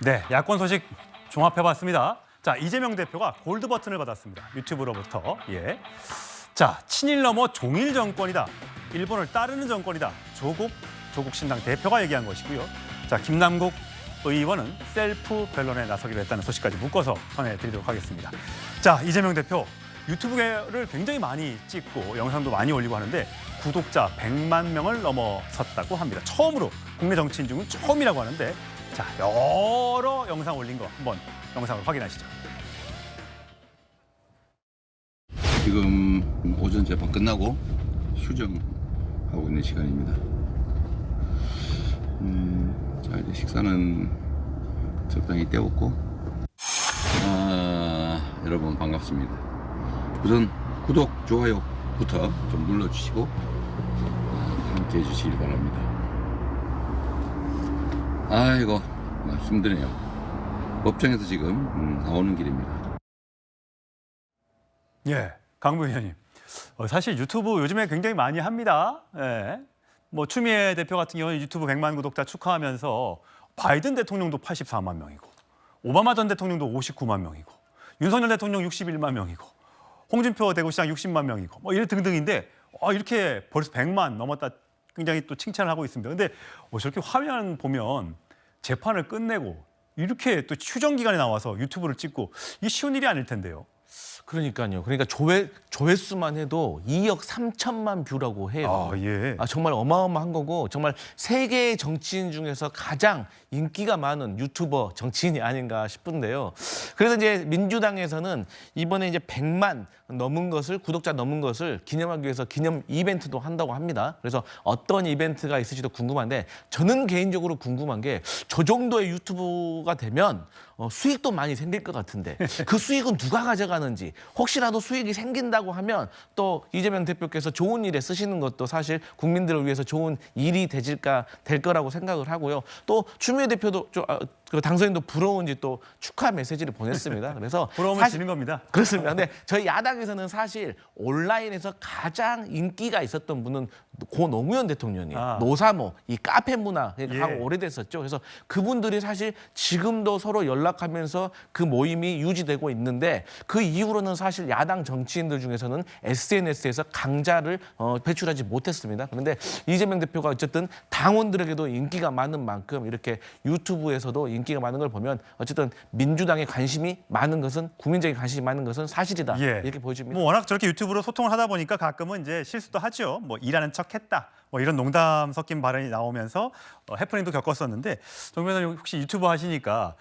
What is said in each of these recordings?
네, 야권 소식 종합해봤습니다. 자, 이재명 대표가 골드 버튼을 받았습니다. 유튜브로부터. 예. 자, 친일 넘어 종일 정권이다. 일본을 따르는 정권이다. 조국 신당 대표가 얘기한 것이고요. 자, 김남국 의원은 셀프 변론에 나서기로 했다는 소식까지 묶어서 전해드리도록 하겠습니다. 자, 이재명 대표 유튜브를 굉장히 많이 찍고 영상도 많이 올리고 하는데 구독자 100만 명을 넘어섰다고 합니다. 처음으로 국내 정치인 중은 처음이라고 하는데 자, 여러 영상 올린 거 한번 영상을 확인하시죠. 지금 오전 재판 끝나고 휴정하고 있는 시간입니다. 자, 이제 식사는 적당히 때웠고, 여러분 반갑습니다. 우선 구독, 좋아요부터 좀 눌러주시고 함께 해주시길 바랍니다. 아이고, 힘드네요. 법정에서 지금 나오는 길입니다. 예, 강부 의원님. 사실 유튜브 요즘에 굉장히 많이 합니다. 예. 뭐 추미애 대표 같은 경우는 유튜브 100만 구독자 축하하면서 바이든 대통령도 84만 명이고 오바마 전 대통령도 59만 명이고 윤석열 대통령 61만 명이고 홍준표 대구시장 60만 명이고 뭐 이런 등등인데 이렇게 벌써 100만 넘었다 굉장히 또 칭찬을 하고 있습니다. 근데 저렇게 화면 보면 재판을 끝내고 이렇게 또 휴정 기간에 나와서 유튜브를 찍고 이게 쉬운 일이 아닐 텐데요. 그러니까요. 그러니까 조회수만 해도 2억 3천만 뷰라고 해요. 예. 정말 어마어마한 거고 정말 세계의 정치인 중에서 가장 인기가 많은 유튜버 정치인이 아닌가 싶은데요. 그래서 이제 민주당에서는 이번에 이제 100만 넘은 것을 구독자 넘은 것을 기념하기 위해서 기념 이벤트도 한다고 합니다. 그래서 어떤 이벤트가 있을지도 궁금한데 저는 개인적으로 궁금한 게 저 정도의 유튜브가 되면 수익도 많이 생길 것 같은데 그 수익은 누가 가져가는지 혹시라도 수익이 생긴다고 하면 또 이재명 대표께서 좋은 일에 쓰시는 것도 사실 국민들을 위해서 좋은 일이 될 거라고 생각을 하고요. 또 추미애 대표도 당선인도 부러운지 또 축하 메시지를 보냈습니다. 그래서 부러우면 지는 겁니다. 그렇습니다. 근데 저희 야당에서는 사실 온라인에서 가장 인기가 있었던 분은 고 노무현 대통령이에요. 노사모, 이 카페 문화 하고 오래됐었죠. 그래서 그분들이 사실 지금도 서로 연락하면서 그 모임이 유지되고 있는데 그 이후로는 사실 야당 정치인들 중에서는 SNS에서 강자를 배출하지 못했습니다. 그런데 이재명 대표가 어쨌든 당원들에게도 인기가 많은 만큼 이렇게 유튜브에서도 인기가 많은 걸 보면 어쨌든 민주당의 관심이 많은 것은 국민적인 관심이 많은 것은 사실이다. 이렇게 보여집니다. 뭐 워낙 저렇게 유튜브로 소통을 하다 보니까 가끔은 이제 실수도 하죠. 뭐 일하는 척했다. 뭐 이런 농담 섞인 발언이 나오면서 해프닝도 겪었었는데 정 변호사님 혹시 유튜브 하시니까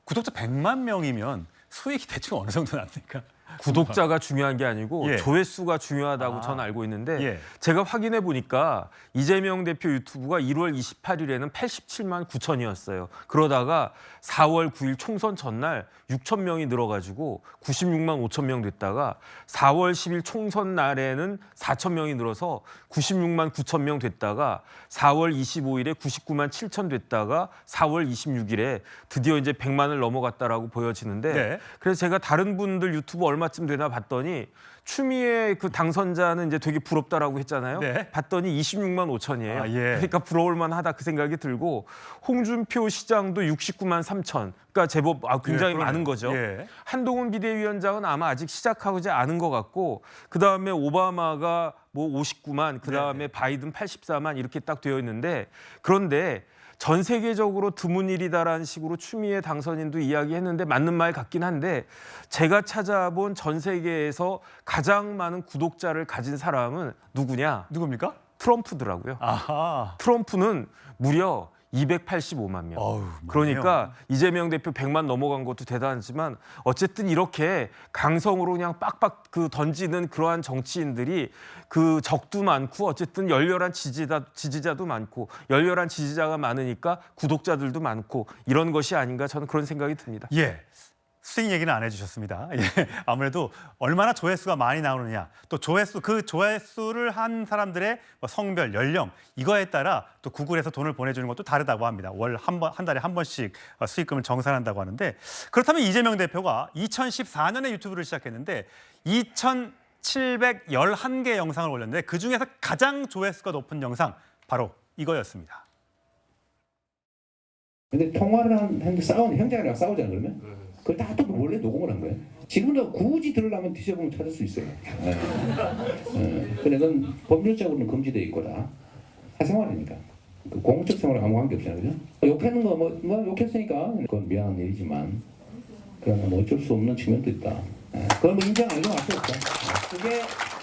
구독자 100만 명이면 수익이 대충 어느 정도 납니까? 구독자가 중요한 게 아니고 조회수가 중요하다고 저는 알고 있는데 제가 확인해 보니까 이재명 대표 유튜브가 1월 28일에는 87만 9천이었어요. 그러다가 4월 9일 총선 전날 6천 명이 늘어가지고 96만 5천 명 됐다가 4월 10일 총선 날에는 4천 명이 늘어서 96만 9천 명 됐다가 4월 25일에 99만 7천 됐다가 4월 26일에 드디어 이제 100만을 넘어갔다라고 보여지는데 그래서 제가 다른 분들 유튜브 얼마쯤 되나 봤더니 추미애 그 당선자는 이제 되게 부럽다라고 했잖아요. 봤더니 26만 5천이에요. 그러니까 부러울 만하다 그 생각이 들고 홍준표 시장도 69만 3천. 그러니까 제법 굉장히 많은 거죠. 한동훈 비대위원장은 아마 아직 시작하지 않은 것 같고 그다음에 오바마가 뭐 59만, 그다음에 바이든 84만 이렇게 딱 되어 있는데 그런데 전 세계적으로 드문 일이다라는 식으로 추미애 당선인도 이야기했는데 맞는 말 같긴 한데 제가 찾아본 전 세계에서 가장 많은 구독자를 가진 사람은 누굽니까? 트럼프더라고요. 트럼프는 무려 285만 명. 그러니까 이재명 대표 100만 넘어간 것도 대단하지만 어쨌든 이렇게 강성으로 그냥 빡빡 던지는 그러한 정치인들이 그 적도 많고 어쨌든 열렬한 지지자도 많고 열렬한 지지자가 많으니까 구독자들도 많고 이런 것이 아닌가 저는 그런 생각이 듭니다. 수익 얘기는 안 해주셨습니다. 아무래도 얼마나 조회수가 많이 나오느냐, 또 그 조회수를 한 사람들의 성별, 연령 이거에 따라 또 구글에서 돈을 보내주는 것도 다르다고 합니다. 한 달에 한 번씩 수익금을 정산한다고 하는데 그렇다면 이재명 대표가 2014년에 유튜브를 시작했는데 2,711개 영상을 올렸는데 그 중에서 가장 조회수가 높은 영상 바로 이거였습니다. 근데 통화를 하는데 싸우는 형제랑 싸우잖아 그러면 그걸 다 또 원래 녹음을 한 거예요. 지금도 굳이 들으려면 뒤져보면 찾을 수 있어요. 근데 그건 법률적으로는 금지되어 있고 다 사생활이니까 그 공적 생활에 아무 관계 없잖아요, 그죠? 욕하는 거 뭐 욕했으니까 그건 미안한 일이지만 그러나 뭐 어쩔 수 없는 측면도 있다. 그건 뭐 인정 안 해도 알 수 없다. 그게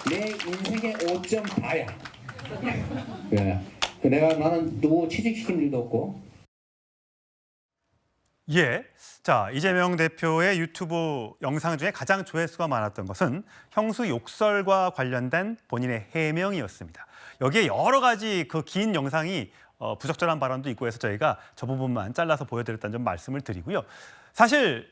내 인생의 5점 다야. 나는 누구 취직시킨 일도 없고. 예. 자, 이재명 대표의 유튜브 영상 중에 가장 조회수가 많았던 것은 형수 욕설과 관련된 본인의 해명이었습니다. 여기에 여러 가지 그 긴 영상이 부적절한 발언도 있고 해서 저희가 저 부분만 잘라서 보여드렸다는 점 말씀을 드리고요. 사실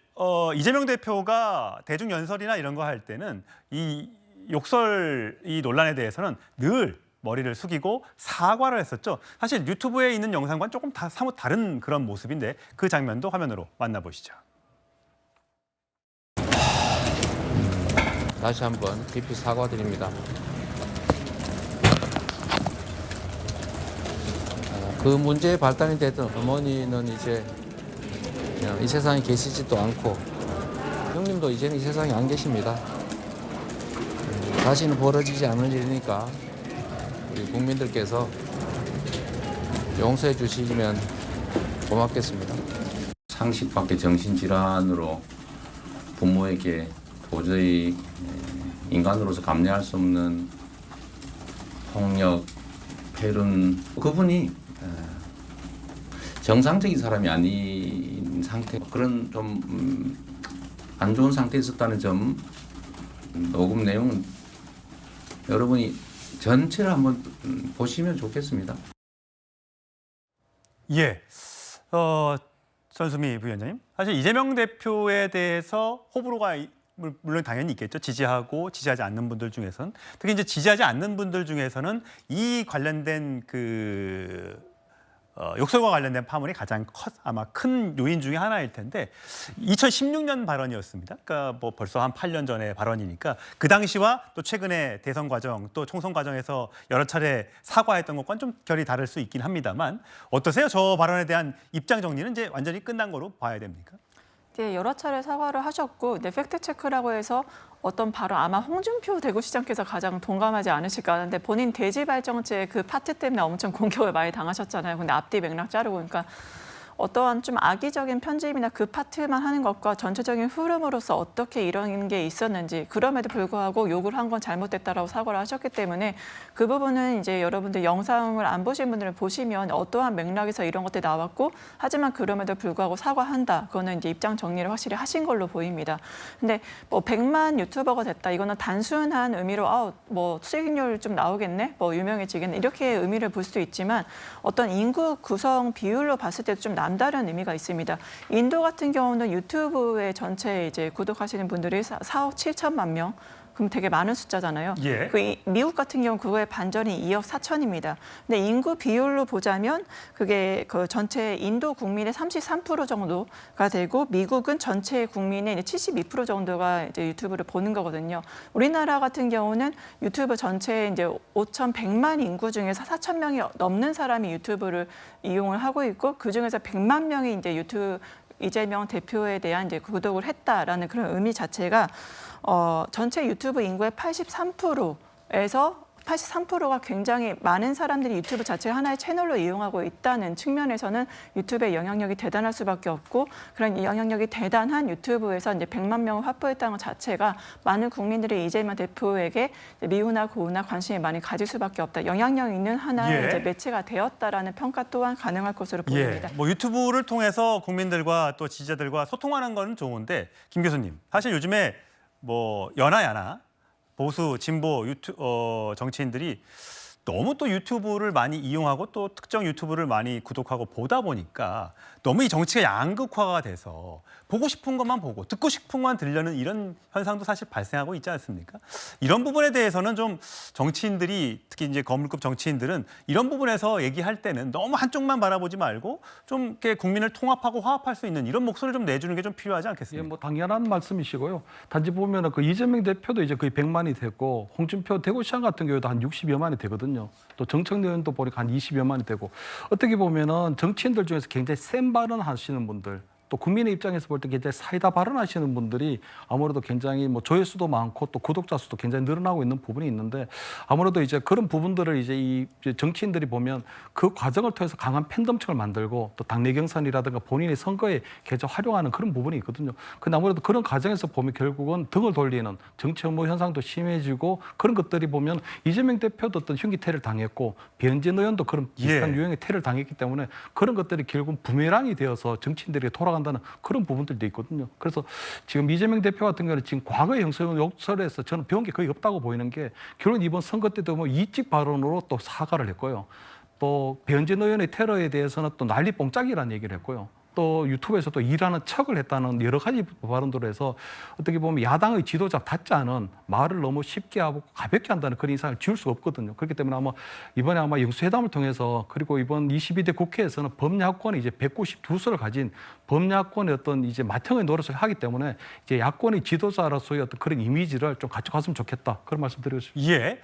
이재명 대표가 대중연설이나 이런 거 할 때는 이 욕설 이 논란에 대해서는 늘 머리를 숙이고 사과를 했었죠. 사실 유튜브에 있는 영상과는 조금 사뭇 다른 그런 모습인데 그 장면도 화면으로 만나보시죠. 다시 한번 깊이 사과드립니다. 그 문제의 발단이 됐던 어머니는 이제 그냥 이 세상에 계시지도 않고 형님도 이제는 이 세상에 안 계십니다. 다시는 벌어지지 않을 일이니까 우리 국민들께서 용서해 주시면 고맙겠습니다. 상식 밖의 정신질환으로 부모에게 도저히 인간으로서 감내할 수 없는 폭력, 폐륜, 그분이 정상적인 사람이 아닌 상태, 그런 좀 안 좋은 상태에 있었다는 점, 녹음 내용은 여러분이 전체를 한번 보시면 좋겠습니다. 예. 전수미 부위원장님, 사실 이재명 대표에 대해서 호불호가 물론 당연히 있겠죠. 지지하고 지지하지 않는 분들 중에서는, 특히 이제 지지하지 않는 분들 중에서는 이 관련된 욕설과 관련된 파문이 가장 아마 큰 요인 중에 하나일 텐데 2016년 발언이었습니다. 그러니까 뭐 벌써 한 8년 전의 발언이니까 그 당시와 또 최근에 대선 과정 또 총선 과정에서 여러 차례 사과했던 것과는 좀 결이 다를 수 있긴 합니다만 어떠세요? 저 발언에 대한 입장 정리는 이제 완전히 끝난 거로 봐야 됩니까? 네, 여러 차례 사과를 하셨고 팩트 체크라고 해서 어떤 발언 아마 홍준표 대구시장께서 가장 동감하지 않으실까 하는데 본인 돼지 발정제 그 파트 때문에 엄청 공격을 많이 당하셨잖아요. 근데 앞뒤 맥락 자르고 그러니까 어떠한 좀 악의적인 편집이나 그 파트만 하는 것과 전체적인 흐름으로서 어떻게 이런 게 있었는지 그럼에도 불구하고 욕을 한 건 잘못됐다라고 사과를 하셨기 때문에 그 부분은 이제 여러분들 영상을 안 보신 분들은 보시면 어떠한 맥락에서 이런 것들이 나왔고 하지만 그럼에도 불구하고 사과한다. 그거는 이제 입장 정리를 확실히 하신 걸로 보입니다. 근데 뭐 100만 유튜버가 됐다. 이거는 단순한 의미로 뭐 수익률 좀 나오겠네. 뭐 유명해지겠네. 이렇게 의미를 볼 수도 있지만 어떤 인구 구성 비율로 봤을 때도 좀 남다른 의미가 있습니다. 인도 같은 경우는 유튜브의 전체 이제 구독하시는 분들이 4억 7천만 명. 그럼 되게 많은 숫자잖아요. 예. 미국 같은 경우 그거의 반전이 2억 4천입니다. 근데 인구 비율로 보자면 그게 그 전체 인도 국민의 33% 정도가 되고 미국은 전체 국민의 72% 정도가 이제 유튜브를 보는 거거든요. 우리나라 같은 경우는 유튜브 전체에 이제 5,100만 인구 중에서 4천 명이 넘는 사람이 유튜브를 이용을 하고 있고 그 중에서 100만 명이 이제 이재명 대표에 대한 이제 구독을 했다라는 그런 의미 자체가 전체 유튜브 인구의 83%에서 83%가 굉장히 많은 사람들이 유튜브 자체를 하나의 채널로 이용하고 있다는 측면에서는 유튜브의 영향력이 대단할 수밖에 없고 그런 영향력이 대단한 유튜브에서 이제 100만 명을 확보했다는 것 자체가 많은 국민들이 이재명 대표에게 미우나 고우나 관심이 많이 가질 수밖에 없다. 영향력 있는 하나의 이제 매체가 되었다라는 평가 또한 가능할 것으로 보입니다. 뭐 유튜브를 통해서 국민들과 또 지지자들과 소통하는 건 좋은데 김 교수님, 사실 요즘에 뭐 여나 보수 진보 정치인들이 너무 또 유튜브를 많이 이용하고 또 특정 유튜브를 많이 구독하고 보다 보니까 너무 이 정치가 양극화가 돼서 보고 싶은 것만 보고 듣고 싶은 것만 들려는 이런 현상도 사실 발생하고 있지 않습니까? 이런 부분에 대해서는 좀 정치인들이 특히 이제 거물급 정치인들은 이런 부분에서 얘기할 때는 너무 한쪽만 바라보지 말고 좀 이렇게 국민을 통합하고 화합할 수 있는 이런 목소리를 좀 내주는 게 좀 필요하지 않겠습니까? 예, 뭐 당연한 말씀이시고요. 단지 보면은 그 이재명 대표도 이제 거의 100만이 됐고 홍준표 대구시장 같은 경우도 한 60여만이 되거든요. 있거든요. 또 정청래 의원도 보니까 한 20여만이 되고 어떻게 보면은 정치인들 중에서 굉장히 센 발언 하시는 분들 또 국민의 입장에서 볼 때 굉장히 사이다 발언하시는 분들이 아무래도 굉장히 뭐 조회수도 많고 또 구독자 수도 굉장히 늘어나고 있는 부분이 있는데 아무래도 이제 그런 부분들을 이제 정치인들이 보면 그 과정을 통해서 강한 팬덤층을 만들고 또 당내 경선이라든가 본인의 선거에 계속 활용하는 그런 부분이 있거든요. 근데 아무래도 그런 과정에서 보면 결국은 등을 돌리는 정치 혐오 현상도 심해지고 그런 것들이 보면 이재명 대표도 어떤 흉기 태를 당했고 배현진 의원도 그런 비슷한 유형의 태를 당했기 때문에 그런 것들이 결국 부메랑이 되어서 정치인들에게 돌아간다는 그런 부분들도 있거든요. 그래서 지금 이재명 대표 같은 경우는 지금 과거의 형성 욕설에서 저는 배운 게 거의 없다고 보이는 게 결국 이번 선거 때도 뭐 이직 발언으로 또 사과를 했고요. 또 배현진 의원의 테러에 대해서는 또 난리 뽕짝이라는 얘기를 했고요. 또 유튜브에서 또 일하는 척을 했다는 여러 가지 발언들을 해서 어떻게 보면 야당의 지도자답지 않은 말을 너무 쉽게 하고 가볍게 한다는 그런 인상을 지울 수가 없거든요. 그렇기 때문에 아마 이번에 아마 영수회담을 통해서 그리고 이번 22대 국회에서는 법야권이 이제 192석을 가진 법야권의 어떤 이제 맏형의 노릇을 하기 때문에 이제 야권의 지도자로서의 어떤 그런 이미지를 좀 가져갔으면 좋겠다. 그런 말씀 드리고 싶습니다. 예.